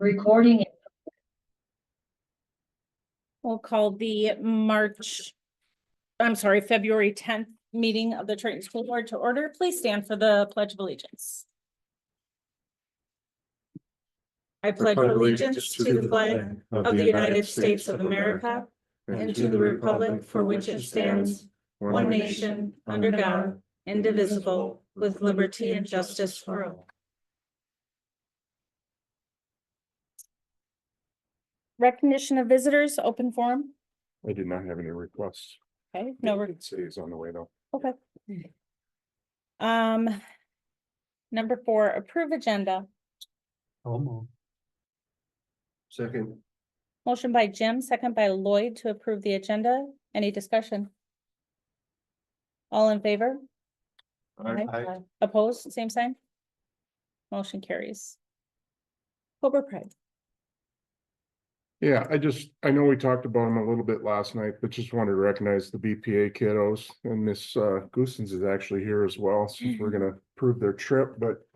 Recording. We'll call the February 10th meeting of the Triton School Board to order. Please stand for the Pledge of Allegiance. I pledge allegiance to the flag of the United States of America and to the republic for which it stands, one nation, under God, indivisible, with liberty and justice for all. Recognition of visitors, open forum. I did not have any requests. Okay, no, Say he's on the way though. okay. Number 4, approve agenda. Second. Motion by Jim, second by Lloyd to approve the agenda. Any discussion? All in favor? Aye. Opposed, same sign? Motion carries. Cobra Pride. Yeah, I know we talked about him a little bit last night, but just wanted to recognize the BPA kiddos, and Miss Goosens is actually here as well, since we're gonna approve their trip, but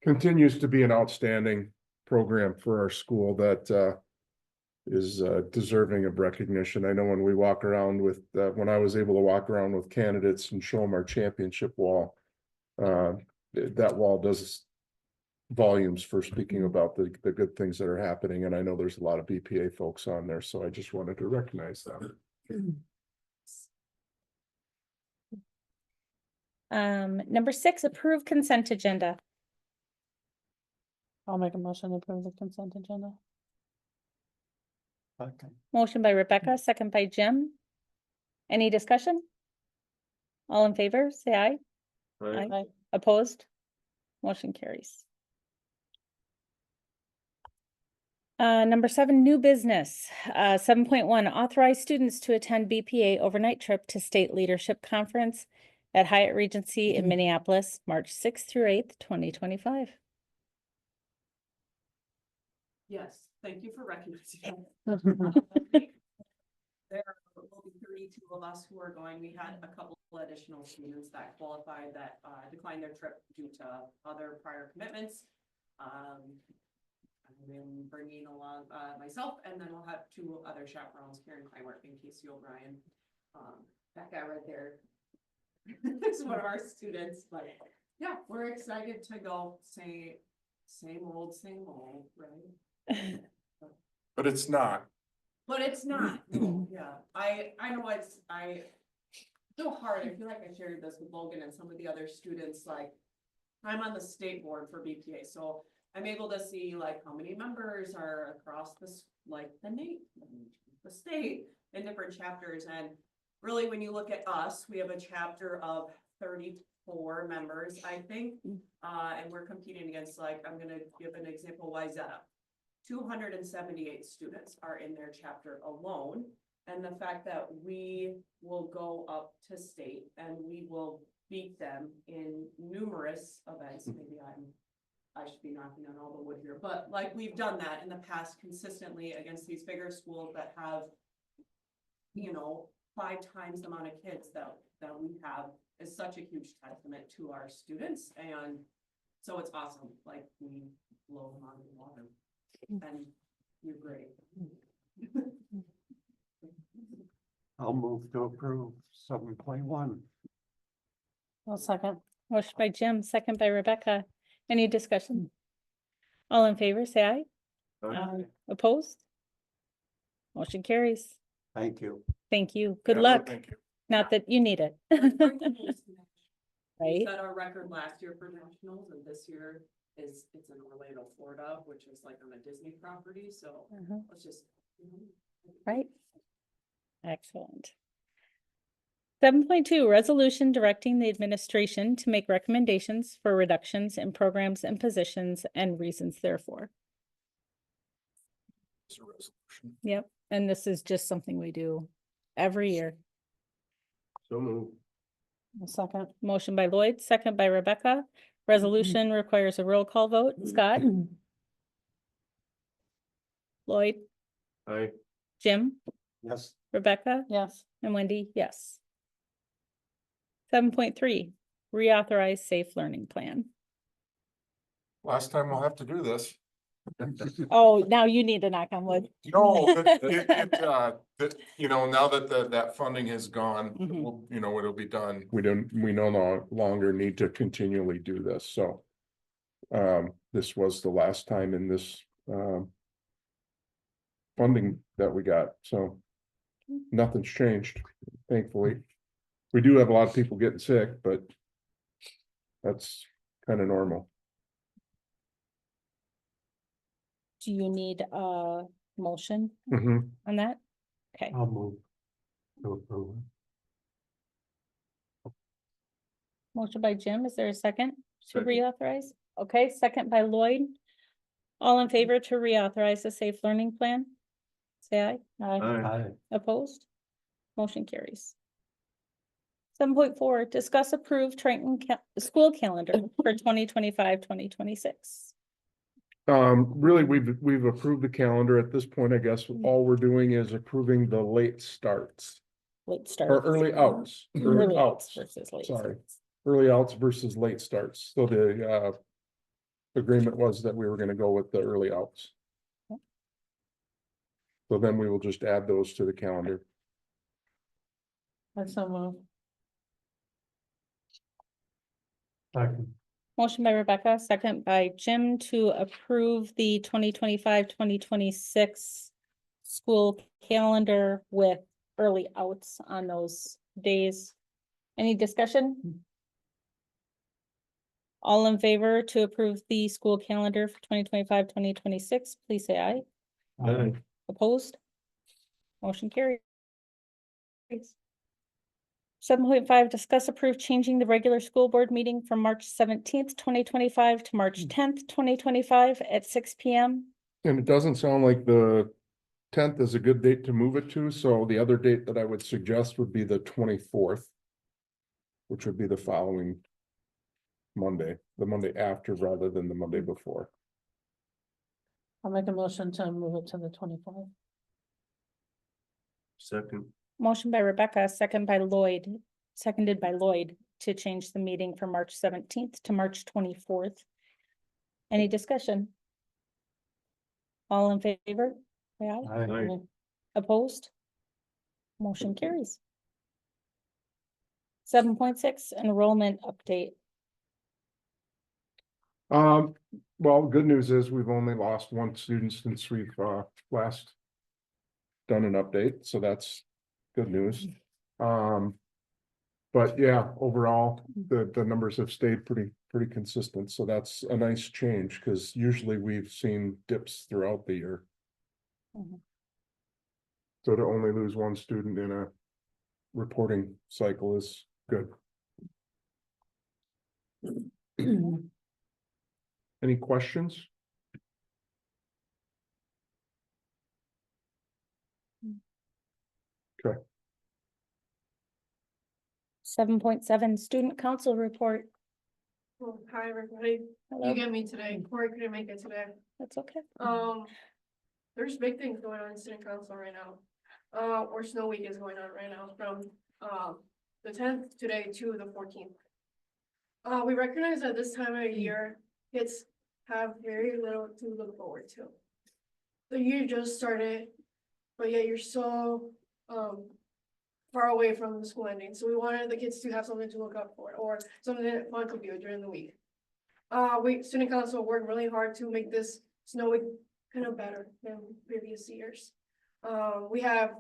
continues to be an outstanding program for our school that is deserving of recognition. I know when we walk around with when I was able to walk around with candidates and show them our championship wall, that wall does volumes for speaking about the good things that are happening, and I know there's a lot of BPA folks on there, so I just wanted to recognize them. Number 6, approve consent agenda. I'll make a motion to approve the consent agenda. Okay. Motion by Rebecca, second by Jim. Any discussion? All in favor, say aye. Aye. Opposed? Motion carries. Number 7, new business. 7.1, authorize students to attend BPA overnight trip to State Leadership Conference at Hyatt Regency in Minneapolis, March 6th through 8th, 2025. Yes, thank you for recognizing. There will be 32 of us who are going. We had a couple additional students that qualified that declined their trip due to other prior commitments. I've been bringing along myself, and then we'll have 2 other chaperones, Karen Kleinworth and Casey O'Brien. That guy right there is one of our students, but yeah, we're excited to go. Same old, right? But it's not. But it's not, no, yeah, I know I so hard, I feel like I shared this with Logan and some of the other students, like, I'm on the state board for BPA, so I'm able to see like how many members are across this, like the state in different chapters, and really when you look at us, we have a chapter of 34 members, I think, and we're competing against, like, I'm gonna give an example, Wayzata. 278 students are in their chapter alone. And the fact that we will go up to state and we will beat them in numerous events, maybe I should be knocking on all the wood here, but like we've done that in the past consistently against these bigger schools that have, 5 times the amount of kids that we have is such a huge testament to our students. And so it's awesome, like we blow them out of the water. And you're great. I'll move to approve 7.1. I'll second. Motion by Jim, second by Rebecca. Any discussion? All in favor, say aye. Aye. Opposed? Motion carries. Thank you. Thank you. Good Yeah, luck. Thank you. Not that you need it. We Right? set our record last year for nationals, and this year it's in Orlando, Florida, which is like on a Disney property, so Uh-huh. let's just. Right. Excellent. 7.2, resolution directing the administration to make recommendations for reductions in programs and positions and reasons therefore. It's a resolution. Yep, and this is just something we do every year. So move. I'll second. Motion by Lloyd, second by Rebecca. Resolution requires a roll call vote. Scott? Lloyd? Aye. Jim? Yes, Rebecca? Yes. And Wendy, yes. 7.3, reauthorize safe learning plan. Last time we'll have to do this. Oh, now you need to knock on wood. No, you know, now that that funding is gone, Mhm. you know, it'll be done. We no longer need to continually do this, so. This was the last time in this, funding that we got, so. Nothing's changed, thankfully. We do have a lot of people getting sick, but. That's kind of normal. Do you need a motion Mhm. on that? Okay, I'll move to approve. motion by Jim. Is there a second to Second. reauthorize? Okay, second by Lloyd. All in favor to reauthorize the safe learning plan? Say aye. Aye. Aye. Opposed? Motion carries. 7.4, discuss approved Triton school calendar for 2025-2026. Really, we've approved the calendar at this point. I guess all we're doing is approving the late starts Late start. or early outs. Early outs outs. versus late. Sorry. starts. Early outs versus late starts. So the agreement was that we were gonna go with the early outs. Yep. So then we will just add those to the calendar. That's so moved. Second. Motion by Rebecca, second by Jim to approve the 2025-2026 school calendar with early outs on those days. Any discussion? All in favor to approve the school calendar for 2025-2026, please say aye. Aye. Opposed? Motion carries. 7.5, discuss approve changing the regular school board meeting from March 17th, 2025 to March 10th, 2025 at 6 p.m. And it doesn't sound like the 10th is a good date to move it to, so the other date that I would suggest would be the 24th. Which would be the following Monday, the Monday after rather than the Monday before. I'll make a motion to move it to the 24th. Second. Motion by Rebecca, seconded by Lloyd to change the meeting from March 17th to March 24th. Any discussion? All in favor? Say aye. Aye. Opposed? Motion carries. 7.6, enrollment update. Well, good news is we've only lost one student since we've last done an update, so that's good news. But yeah, overall, the numbers have stayed pretty consistent, so that's a nice change, because usually we've seen dips throughout the year. Mhm. So to only lose one student in a reporting cycle is good. Any questions? 7.7, student council report. Well, hi, everybody. Hello. You get me today. Corey couldn't make it today. That's okay. There's big things going on in student council right now. Or snow week is going on right now from, the 10th today to the 14th. We recognize that this time of year, kids have very little to look forward to. The year just started, but yet you're so, far away from the school ending, so we wanted the kids to have something to look up for, or something fun to do during the week. Student council worked really hard to make this snow week kind of better than previous years. We have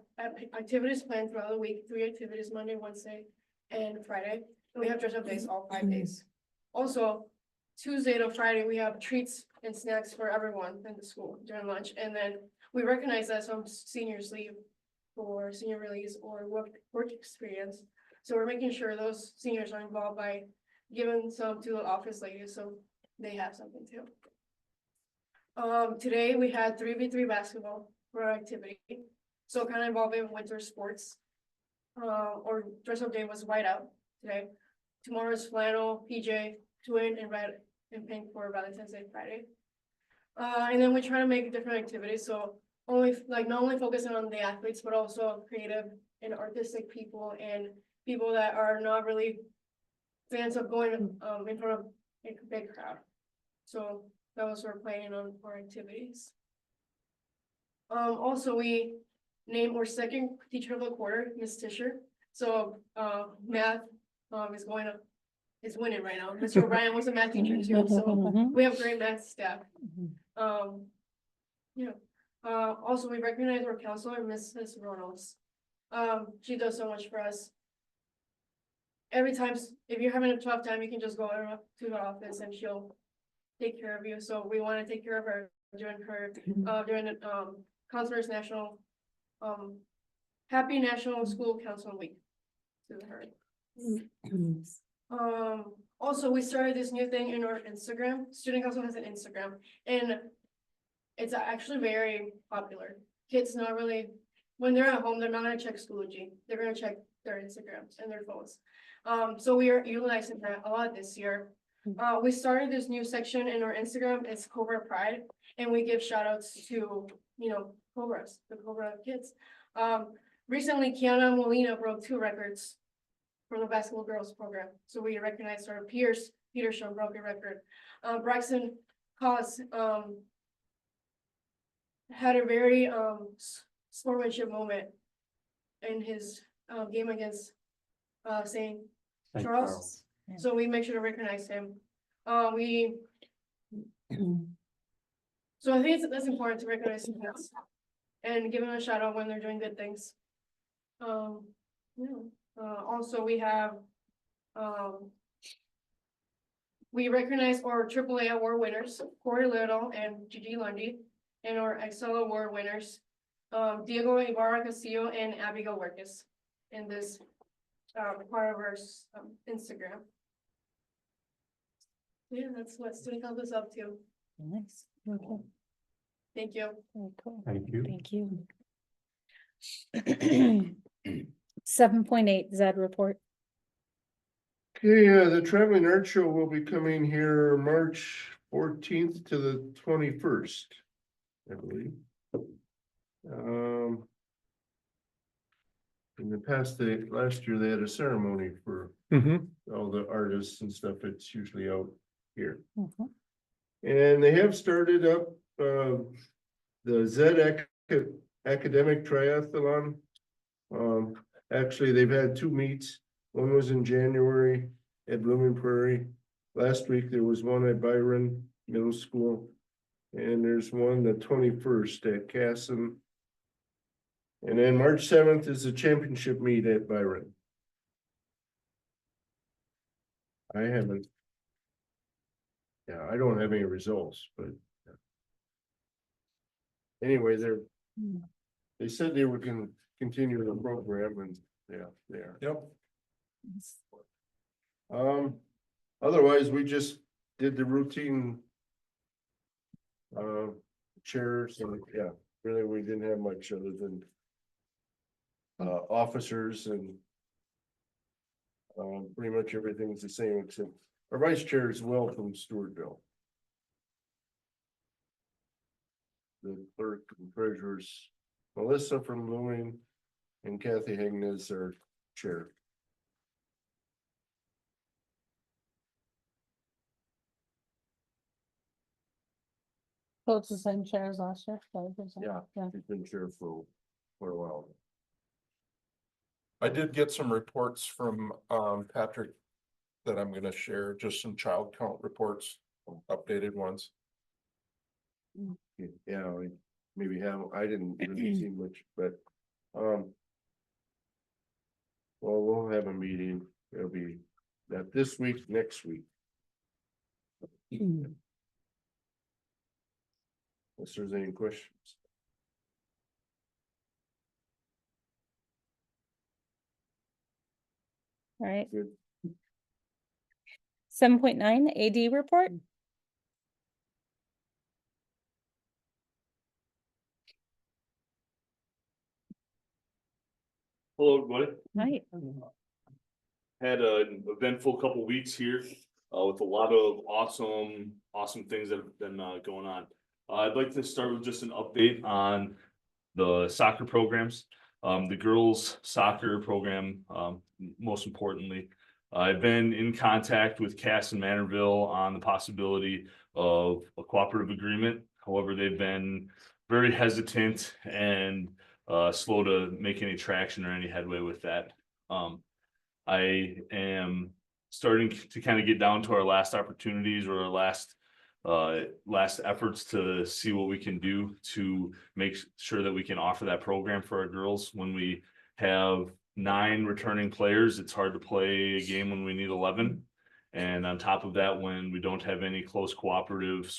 activities planned throughout the week, 3 activities, Monday, Wednesday, and Friday, and we have dress up days all 5 days. Also, Tuesday to Friday, we have treats and snacks for everyone in the school during lunch, and then we recognize that some seniors leave for senior release or work experience. So we're making sure those seniors are involved by giving some to the office ladies so they have something too. Today we had 3v3 basketball for our activity. So kind of involving winter sports. Or dress up day was white out today. Tomorrow's flannel, PJ, twin and red and pink for Valentine's Day Friday. And then we try to make different activities. So not only focusing on the athletes, but also creative and artistic people and people that are not really fans of going in front of a big crowd. So that was we're planning on for activities. Also, we named our second teacher of the quarter, Miss Tisher. So, math, is winning right now. Mr. O'Brien was a math teacher too, so we have great math staff. Yeah, also, we recognize our counselor, Mrs. Ronalds. She does so much for us. Every time, if you're having a tough time, you can just go to her office and she'll take care of you. So we want to take care of her during the Counselors National, Happy National School Council Week. To her. Also, we started this new thing in our Instagram. Student Council has an Instagram, and it's actually very popular. Kids not really, when they're at home, they're not gonna check Schoology. They're gonna check their Instagrams and their phones. So we are utilizing that a lot this year. We started this new section in our Instagram. It's Cobra Pride, and we give shout outs to, Cobras, the Cobra kids. Recently, Kiana Molina broke 2 records from the basketball girls program. So we recognized our peers. Peterson broke a record. Braxton Cos, had a very, sportsmanship moment in his, game against, St. Charles. So we make sure to recognize him. So I think that's important to recognize students and give them a shout out when they're doing good things. Also we have, we recognize our AAA award winners, Corey Little and Gigi Lundy, and our Excel award winners, Diego Ibarra Castillo and Abigail Workis in this, part of our, Instagram. Yeah, that's what Student Council is up to. Nice. Okay. Thank you. Very cool. Thank you. Thank you. 7.8 Zed report. Okay, the Traveling Art Show will be coming here March 14th to the 21st, I believe. In the past, last year they had a ceremony for all the artists and stuff. It's usually out here. Mhm. And they have started up, the Zed Academic Triathlon. Actually, they've had 2 meets. One was in January at Blooming Prairie. Last week, there was one at Byron Middle School. And there's one the 21st at Casson. And then March 7th is the championship meet at Byron. I haven't. Yeah, I don't have any results, but. Anyway, they said they were gonna continue the program and, yeah, they are. Yep. Otherwise, we just did the routine. Chairs, and yeah, really, we didn't have much other than. Officers and. Pretty much everything's the same except our vice chair is Will from Stewartville. The clerk and treasurers, Melissa from Blooming and Kathy Hagen is our chair. So it's the same chair as last year. Yeah. She's been chair for a while. I did get some reports from Patrick that I'm gonna share, just some child count reports, updated ones. Yeah, we maybe I didn't really see much, but, well, we'll have a meeting. It'll be that this week, next week. Unless there's any questions. All right. Good. 7.9 AD report. Hello, everybody. Right. Had an eventful couple weeks here with a lot of awesome things that have been going on. I'd like to start with just an update on the soccer programs. The girls' soccer program, most importantly. I've been in contact with Cass and Manorville on the possibility of a cooperative agreement. However, they've been very hesitant and slow to make any traction or any headway with that. I am starting to kind of get down to our last opportunities or our last efforts to see what we can do to make sure that we can offer that program for our girls. When we have 9 returning players, it's hard to play a game when we need 11. And on top of that, when we don't have any close cooperative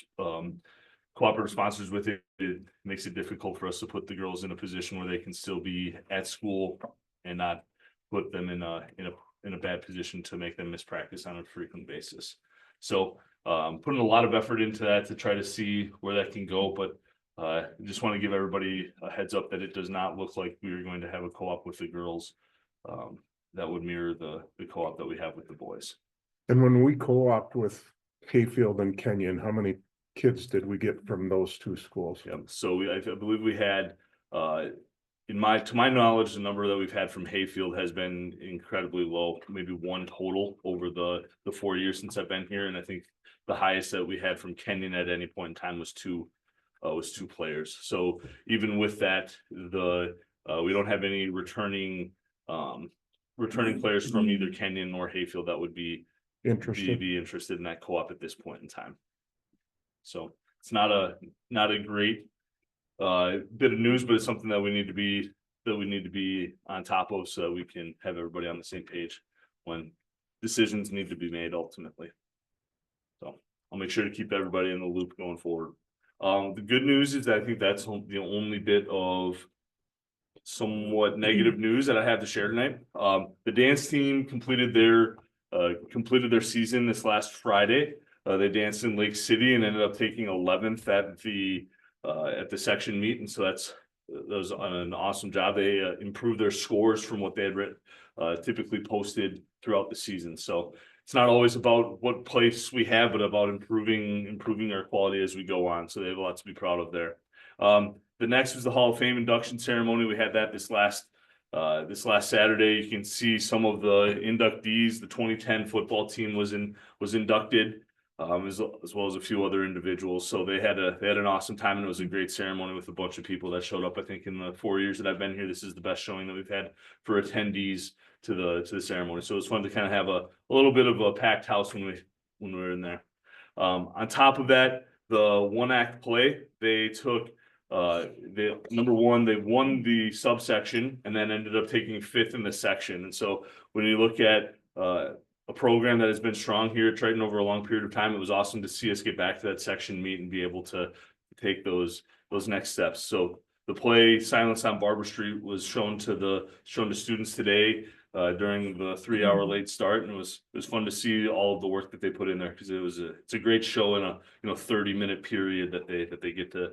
sponsors with it, it makes it difficult for us to put the girls in a position where they can still be at school and not put them in a bad position to make them miss practice on a frequent basis. So putting a lot of effort into that to try to see where that can go, but I just want to give everybody a heads up that it does not look like we are going to have a co-op with the girls that would mirror the co-op that we have with the boys. And when we co-opt with Hayfield and Kenyon, how many kids did we get from those 2 schools? Yep. So I believe we had, to my knowledge, the number that we've had from Hayfield has been incredibly low, maybe 1 total over the 4 years since I've been here. And I think the highest that we had from Kenyon at any point in time was 2 players. So even with that, we don't have any returning players from either Kenyon or Hayfield that would be interested in that co-op at this point in time. So it's not a great bit of news, but it's something that we need to be on top of so that we can have everybody on the same page when decisions need to be made ultimately. So I'll make sure to keep everybody in the loop going forward. The good news is that I think that's the only bit of somewhat negative news that I have to share tonight. The dance team completed their season this last Friday. They danced in Lake City and ended up taking 11th at the section meet, and so that was an awesome job. They improved their scores from what they had typically posted throughout the season. So it's not always about what place we have, but about improving our quality as we go on. So they have a lot to be proud of there. The next was the Hall of Fame induction ceremony. We had that this last Saturday. You can see some of the inductees. The 2010 football team was inducted. As well as a few other individuals. So they had an awesome time, and it was a great ceremony with a bunch of people that showed up. I think in the 4 years that I've been here, this is the best showing that we've had for attendees to the ceremony. So it was fun to kind of have a little bit of a packed house when we were in there. On top of that, the 1 act play, they took number 1, they won the subsection and then ended up taking 5th in the section. And so when you look at a program that has been strong here at Triton over a long period of time, it was awesome to see us get back to that section meet and be able to take those next steps. So the play Silence on Barber Street was shown to students today during the 3-hour late start, and it was fun to see all of the work that they put in there, because it's a great show in a 30-minute period that they get to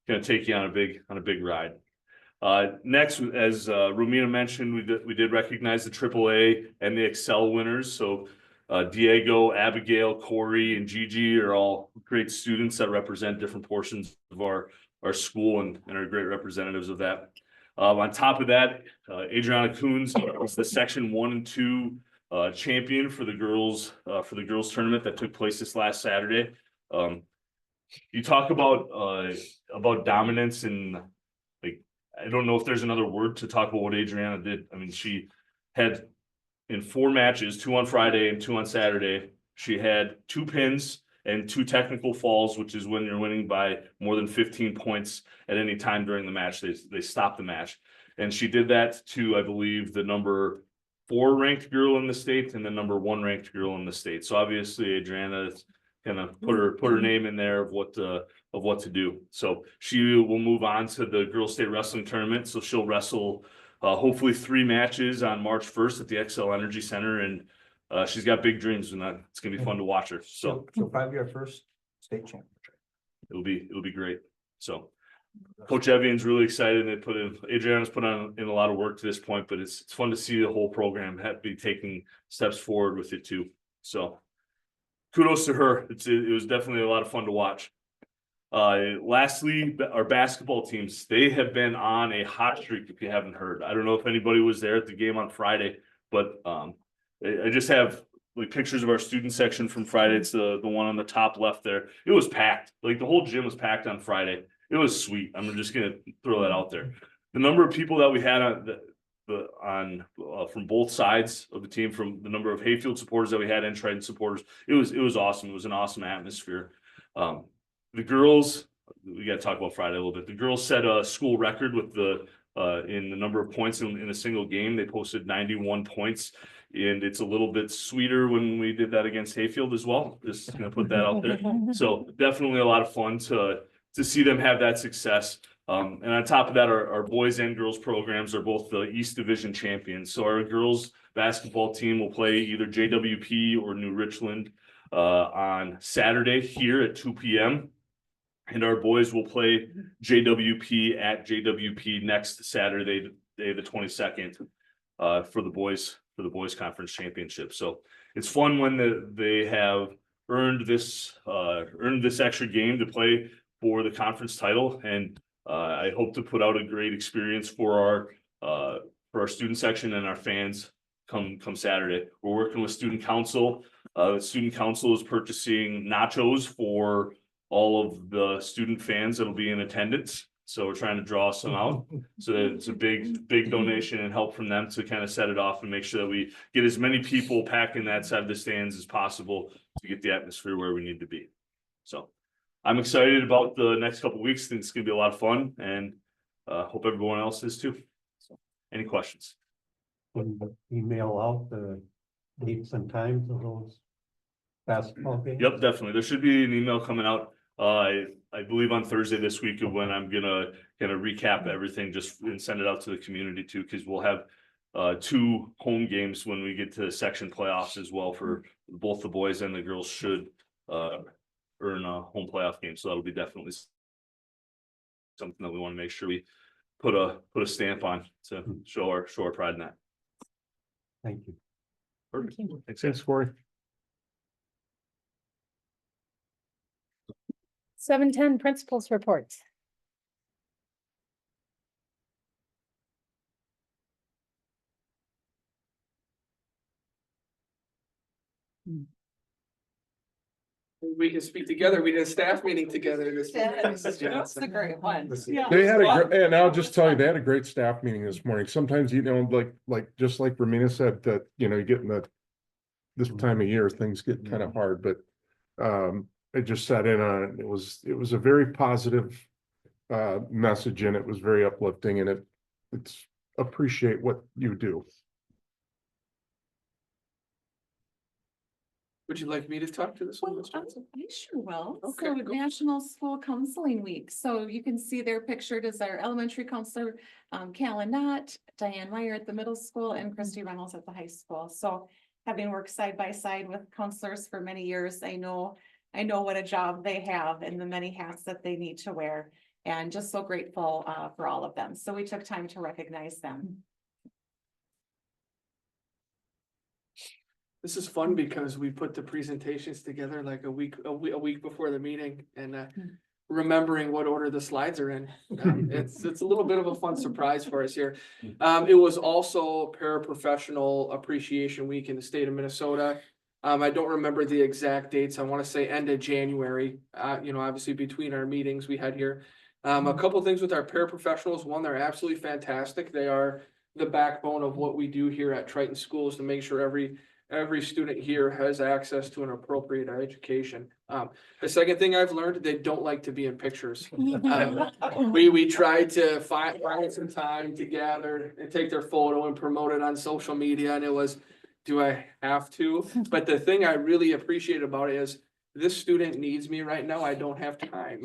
kind of take you on a big ride. Next, as Romina mentioned, we did recognize the AAA and the Excel winners. So Diego, Abigail, Corey, and Gigi are all great students that represent different portions of our school and are great representatives of that. On top of that, Adriana Coons was the section 1 and 2 champion for the girls tournament that took place this last Saturday. You talk about dominance, and I don't know if there's another word to talk about what Adriana did. I mean, she had in 4 matches, 2 on Friday and 2 on Saturday, she had 2 pins and 2 technical falls, which is when you're winning by more than 15 points at any time during the match. They stop the match. And she did that to, I believe, the number 4 ranked girl in the state and the number 1 ranked girl in the state. So obviously Adriana kind of put her name in there of what to do. So she will move on to the girls state wrestling tournament. So she'll wrestle hopefully 3 matches on March 1st at the Xcel Energy Center, and she's got big dreams, and it's gonna be fun to watch her. So she'll probably be our first state champion. it'll be great. So Coach Evian's really excited. Adriana's put in a lot of work to this point, but it's fun to see the whole program be taking steps forward with it too. So kudos to her. It was definitely a lot of fun to watch. Lastly, our basketball teams, they have been on a hot streak, if you haven't heard. I don't know if anybody was there at the game on Friday, but I just have like pictures of our student section from Friday. It's the one on the top left there. It was packed. Like the whole gym was packed on Friday. It was sweet. I'm just gonna throw that out there. The number of people that we had from both sides of the team, from the number of Hayfield supporters that we had and Triton supporters, it was awesome. It was an awesome atmosphere. The girls, we got to talk about Friday a little bit. The girls set a school record with in the number of points in a single game. They posted 91 points. And it's a little bit sweeter when we did that against Hayfield as well. Just gonna put that out there. So definitely a lot of fun to see them have that success. And on top of that, our boys and girls programs are both the East Division champions. So our girls basketball team will play either JWP or New Richland on Saturday here at 2 p.m. And our boys will play JWP at JWP next Saturday, the 22nd, for the boys conference championship. So it's fun when they have earned this extra game to play for the conference title. And I hope to put out a great experience for our student section and our fans come Saturday. We're working with student council. The student council is purchasing nachos for all of the student fans that'll be in attendance. So we're trying to draw some out. So it's a big donation and help from them to kind of set it off and make sure that we get as many people packing that side of the stands as possible to get the atmosphere where we need to be. So I'm excited about the next couple of weeks. I think it's gonna be a lot of fun, and hope everyone else is too. So, any questions? When you email out the dates and times of those basketball games? Yep, definitely. There should be an email coming out. I believe on Thursday this week of when I'm gonna recap everything and send it out to the community too, because we'll have 2 home games when we get to section playoffs as well for both the boys and the girls should earn a home playoff game. So that'll be definitely something that we want to make sure we put a stamp on to show our pride in that. Thank you. Perfect. Thanks, Corey. 7:10 principals reports. We can speak together. We did a staff meeting together this morning, Mrs. That's Johnson. a great one. They had and I'll just tell you, they had a great staff meeting this morning. Sometimes, just like Romina said, that, you get in this time of year, things get kind of hard, but I just sat in on it. It was a very positive message, and it was very uplifting, and it's appreciate what you do. Would you like me to talk to this one, Well, Ms. Johnson? I sure will. Okay, So cool. National School Counseling Week. So you can see they're pictured as our elementary counselor, Callan Knott, Diane Meyer at the middle school, and Christy Reynolds at the high school. So having worked side by side with counselors for many years, I know what a job they have and the many hats that they need to wear. And just so grateful for all of them. So we took time to recognize them. This is fun because we put the presentations together like a week before the meeting, and remembering what order the slides are in. It's a little bit of a fun surprise for us here. It was also Paraprofessional Appreciation Week in the state of Minnesota. I don't remember the exact dates. I want to say end of January. Obviously between our meetings we had here. A couple things with our paraprofessionals. One, they're absolutely fantastic. They are the backbone of what we do here at Triton Schools to make sure every student here has access to an appropriate education. The second thing I've learned, they don't like to be in pictures. We tried to find some time to gather and take their photo and promote it on social media, and it was, do I have to? But the thing I really appreciate about it is this student needs me right now. I don't have time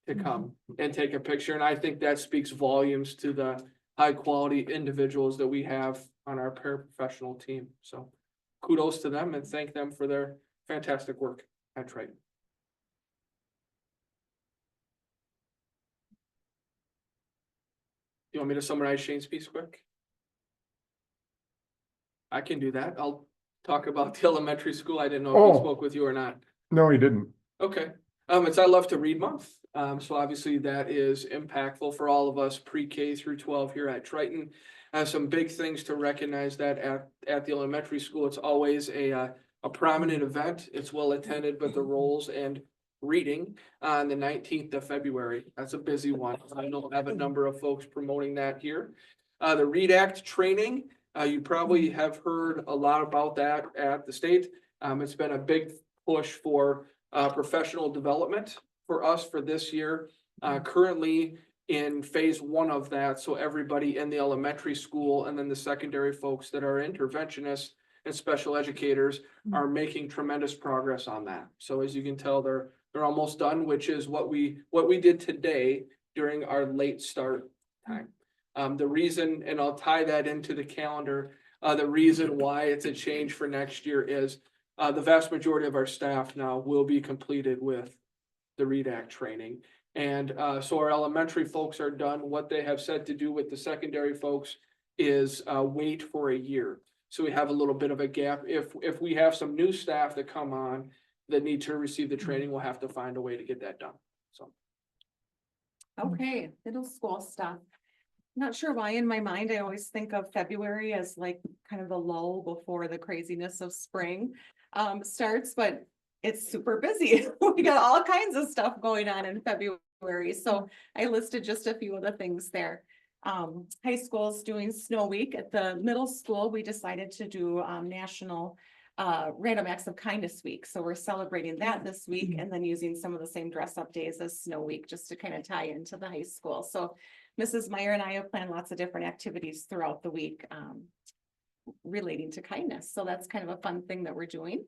to come and take a picture. And I think that speaks volumes to the high quality individuals that we have on our paraprofessional team. So kudos to them and thank them for their fantastic work at Triton. You want me to summarize Shane's piece quick? I can do that. I'll talk about the elementary school. I didn't know if he spoke with you or not. No, he didn't. Okay, it's I Love to Read Month. So obviously that is impactful for all of us pre-K through 12 here at Triton. Some big things to recognize that at the elementary school. It's always a a prominent event. It's well attended, but the rolls and reading on the 19th of February. That's a busy one. I know I have a number of folks promoting that here. The READ Act training, you probably have heard a lot about that at the state. It's been a big push for professional development for us for this year. Currently in phase 1 of that, so everybody in the elementary school and then the secondary folks that are interventionists and special educators are making tremendous progress on that. So as you can tell, they're almost done, which is what we did today during our late start time. The reason, and I'll tie that into the calendar, the reason why it's a change for next year is the vast majority of our staff now will be completed with the READ Act training. And so our elementary folks are done. What they have said to do with the secondary folks is wait for a year. So we have a little bit of a gap. If we have some new staff that come on that need to receive the training, we'll have to find a way to get that done. So. Okay, middle school stuff. Not sure why in my mind, I always think of February as like kind of the lull before the craziness of spring starts, but it's super busy. We got all kinds of stuff going on in February. So I listed just a few of the things there. High school's doing Snow Week. At the middle school, we decided to do National Random Acts of Kindness Week. So we're celebrating that this week and then using some of the same dress up days as Snow Week just to kind of tie into the high school. So Mrs. Meyer and I have planned lots of different activities throughout the week relating to kindness. So that's kind of a fun thing that we're doing.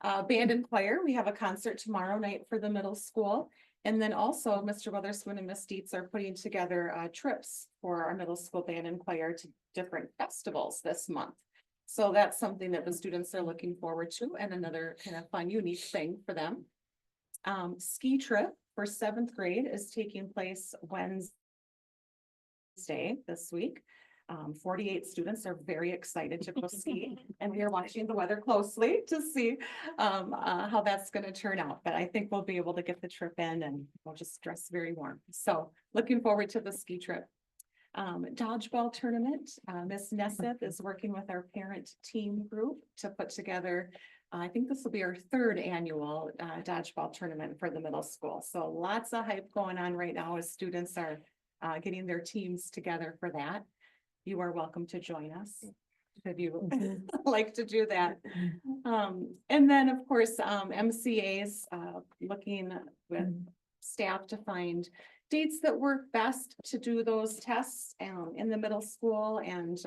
Band and choir, we have a concert tomorrow night for the middle school. And then also Mr. Witherspoon and Miss Dietz are putting together trips for our middle school band and choir to different festivals this month. So that's something that the students are looking forward to and another kind of fun, unique thing for them. Ski trip for 7th grade is taking place Wednesday this week. 48 students are very excited to go ski and we are watching the weather closely to see how that's going to turn out. But I think we'll be able to get the trip in and we'll just dress very warm. So looking forward to the ski trip. Dodgeball tournament. Miss Nesseth is working with our parent team group to put together, I think this will be our 3rd annual dodgeball tournament for the middle school. So lots of hype going on right now as students are getting their teams together for that. You are welcome to join us if you like to do that. And then of course, MCA's looking with staff to find dates that work best to do those tests in the middle school and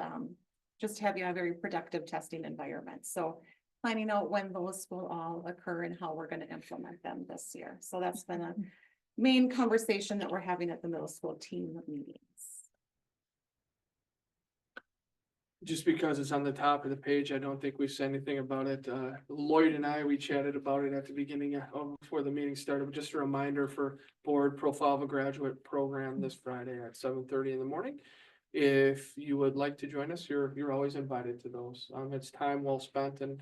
just have you a very productive testing environment. So planning out when those will all occur and how we're going to implement them this year. So that's been a main conversation that we're having at the middle school team meetings. Just because it's on the top of the page, I don't think we said anything about it. Lloyd and I, we chatted about it at the beginning of before the meeting started, but just a reminder for board Profile of a Graduate program this Friday at 7:30 in the morning. If you would like to join us, you're always invited to those. It's time well spent and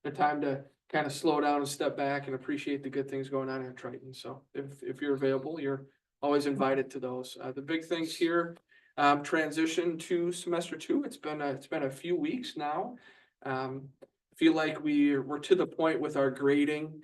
the time to kind of slow down and step back and appreciate the good things going on at Triton. So if you're available, you're always invited to those. The big things here. Transition to semester 2. It's been a few weeks now. Feel like we're to the point with our grading.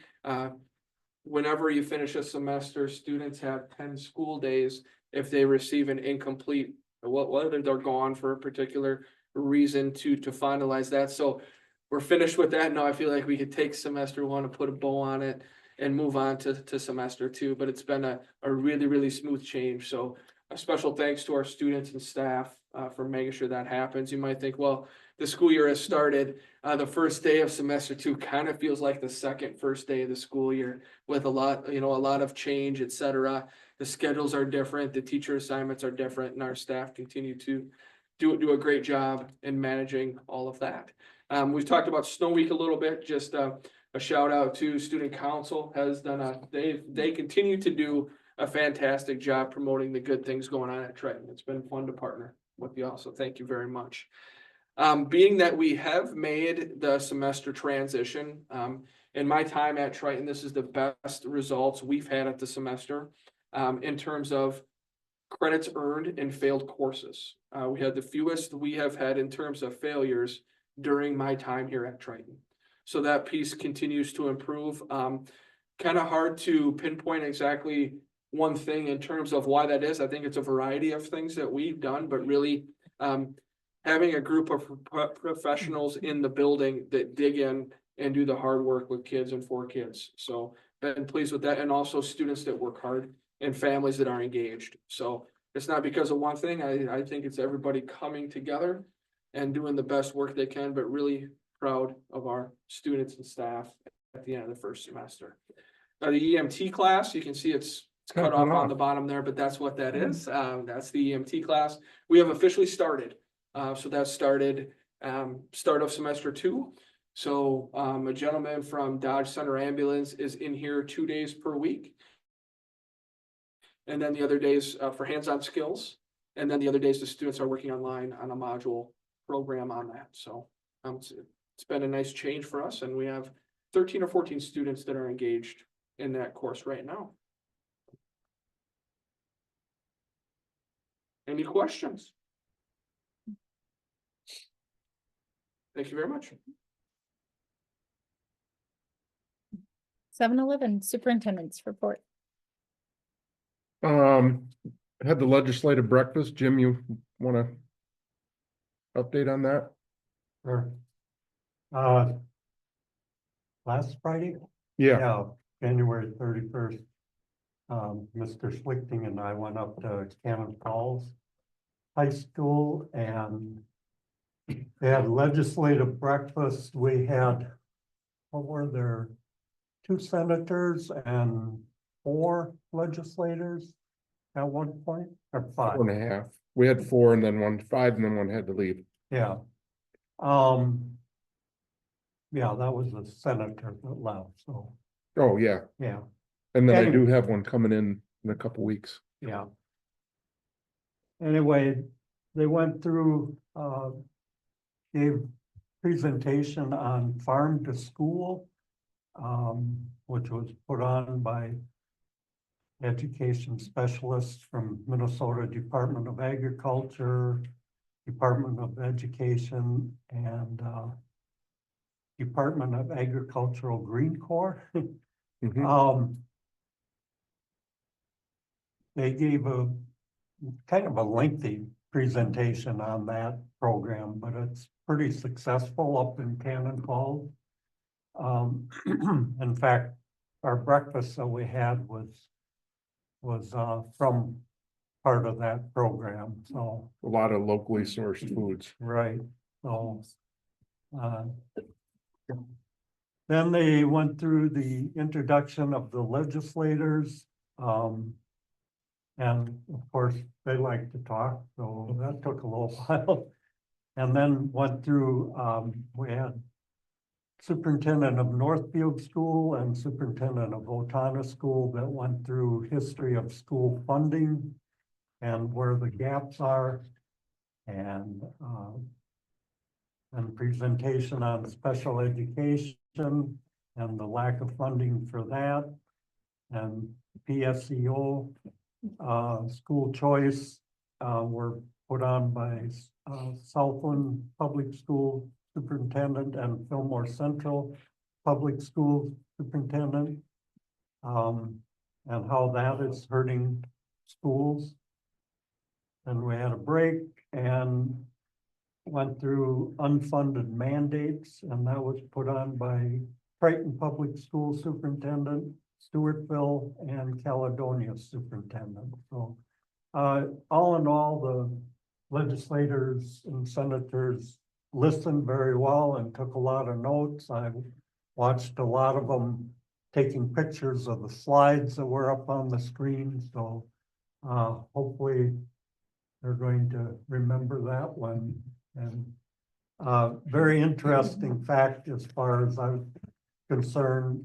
Whenever you finish a semester, students have 10 school days if they receive an incomplete, whether they're gone for a particular reason to finalize that. So we're finished with that. Now I feel like we could take semester 1 and put a bow on it and move on to semester 2, but it's been a really, really smooth change. So a special thanks to our students and staff for making sure that happens. You might think, well, the school year has started. The first day of semester 2 kind of feels like the first day of the school year with a lot of change, etc. The schedules are different, the teacher assignments are different, and our staff continue to do a great job in managing all of that. We've talked about Snow Week a little bit. Just a shout out to Student Council has done they continue to do a fantastic job promoting the good things going on at Triton. It's been fun to partner with you all, so thank you very much. Being that we have made the semester transition, in my time at Triton, this is the best results we've had at the semester in terms of credits earned in failed courses. We had the fewest we have had in terms of failures during my time here at Triton. So that piece continues to improve. Kind of hard to pinpoint exactly one thing in terms of why that is. I think it's a variety of things that we've done, but really, having a group of professionals in the building that dig in and do the hard work with kids and for kids. So been pleased with that, and also students that work hard and families that are engaged. So it's not because of one thing. I think it's everybody coming together and doing the best work they can, but really proud of our students and staff at the end of the first semester. The EMT class, you can see it's cut off on the bottom there, but that's what that is. That's the EMT class. We have officially started. So that started, start of semester 2. So, a gentleman from Dodge Center Ambulance is in here 2 days per week. And then the other days, for hands-on skills. And then the other days, the students are working online on a module program on that. So, it's been a nice change for us, and we have 13 or 14 students that are engaged in that course right now. Any questions? Thank you very much. 7-Eleven superintendent's report. Had the legislative breakfast. Jim, you wanna update on that? Sure. Last Friday? Yeah, January 31st. Mr. Schlichting and I went up to Cannon Falls High School, and they had legislative breakfast. We had, what were there? 2 senators and 4 legislators at one point, or 5? 4.5. We had 4 and then 5 and then 1 had to leave. Yeah. Yeah, that was a senator that left, so, Oh, yeah. yeah, And then I Anyway. do have one coming in a couple weeks. yeah. Anyway, they went through, gave presentation on farm to school, which was put on by education specialists from Minnesota Department of Agriculture, Department of Education, and Department of Agricultural Green Corps. Mhm. They gave a kind of a lengthy presentation on that program, but it's pretty successful up in Cannon Falls. In fact, our breakfast that we had was from part of that program, so. A lot of locally sourced foods. Right, so. Then they went through the introduction of the legislators. And of course, they like to talk, so that took a little while. And then went through, we had superintendent of Northfield School and superintendent of Otana School that went through history of school funding and where the gaps are. And presentation on special education and the lack of funding for that. And PSEO, school choice, were put on by Southland Public School Superintendent and Fillmore Central Public School Superintendent. And how that is hurting schools. And we had a break and went through unfunded mandates, and that was put on by Triton Public School Superintendent, Stewartville, and Caledonia Superintendent. So, all in all, the legislators and senators listened very well and took a lot of notes. I watched a lot of them taking pictures of the slides that were up on the screen. So, hopefully they're going to remember that one. And very interesting fact as far as I'm concerned,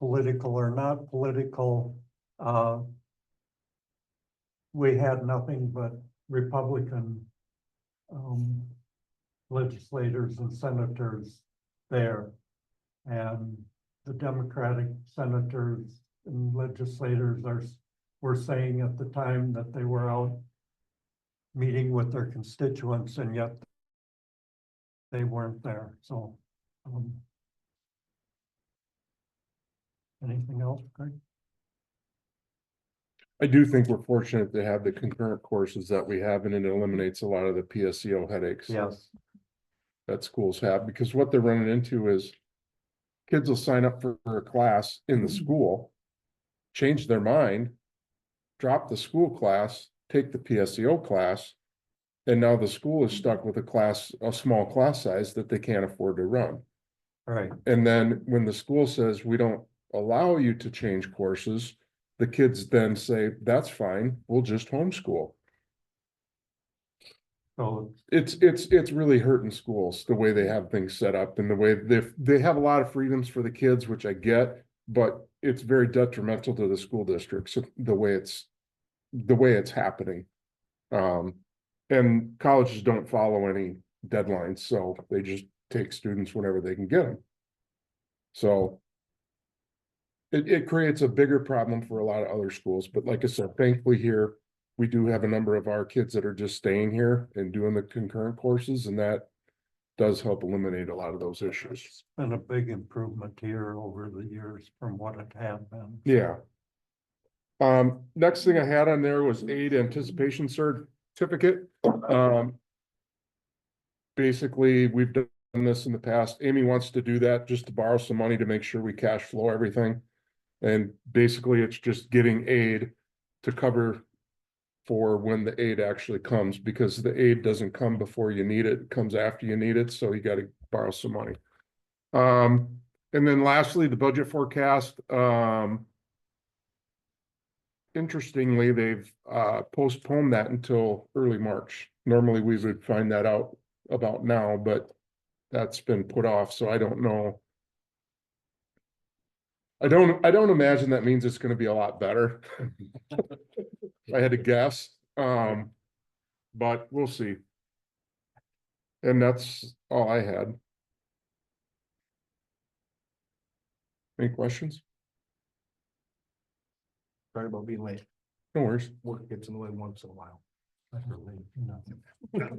political or not political, we had nothing but Republican legislators and senators there. And the Democratic senators and legislators were saying at the time that they were out meeting with their constituents, and yet they weren't there. So Anything else, Craig? I do think we're fortunate to have the concurrent courses that we have, and it eliminates a lot of the PSEO headaches. Yes. That schools have, because what they're running into is kids will sign up for a class in the school, change their mind, drop the school class, take the PSEO class, and now the school is stuck with a small class size that they can't afford to run. Right, And then when the school says, we don't allow you to change courses, the kids then say, that's fine, we'll just homeschool. so It's really hurting schools, the way they have things set up and the way they have a lot of freedoms for the kids, which I get, but it's very detrimental to the school districts, the way it's happening. And colleges don't follow any deadlines, so they just take students whenever they can get them. So it creates a bigger problem for a lot of other schools, but like I said, thankfully here, we do have a number of our kids that are just staying here and doing the concurrent courses, and that does help eliminate a lot of those issues. it's been a big improvement here over the years from what it had been. Yeah. Next thing I had on there was aid anticipation certificate. Basically, we've done this in the past. Amy wants to do that just to borrow some money to make sure we cash flow everything. And basically, it's just getting aid to cover for when the aid actually comes, because the aid doesn't come before you need it, it comes after you need it, so you gotta borrow some money. And then lastly, the budget forecast, interestingly, they've postponed that until early March. Normally, we would find that out about now, but that's been put off, so I don't know. I don't imagine that means it's gonna be a lot better. If I had to guess, but we'll see. And that's all I had. Any questions? Sorry about being late. No worries. Work gets in the way once in a while.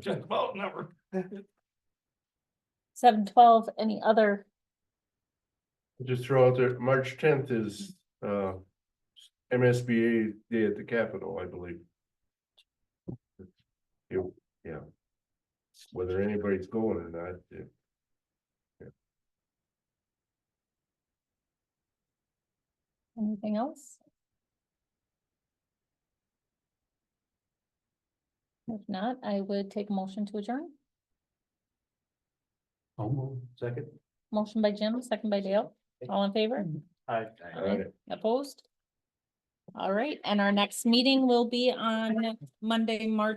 Just about never. 7:12, any other? Just throw out there, March 10th is MSBA Day at the Capitol, I believe. Yeah. Whether anybody's going or not. Anything else? If not, I would take a motion to adjourn. Second. Motion by Jim, second by Dale. All in favor? Aye. Aye. Opposed? All right, and our next meeting will be on Monday, March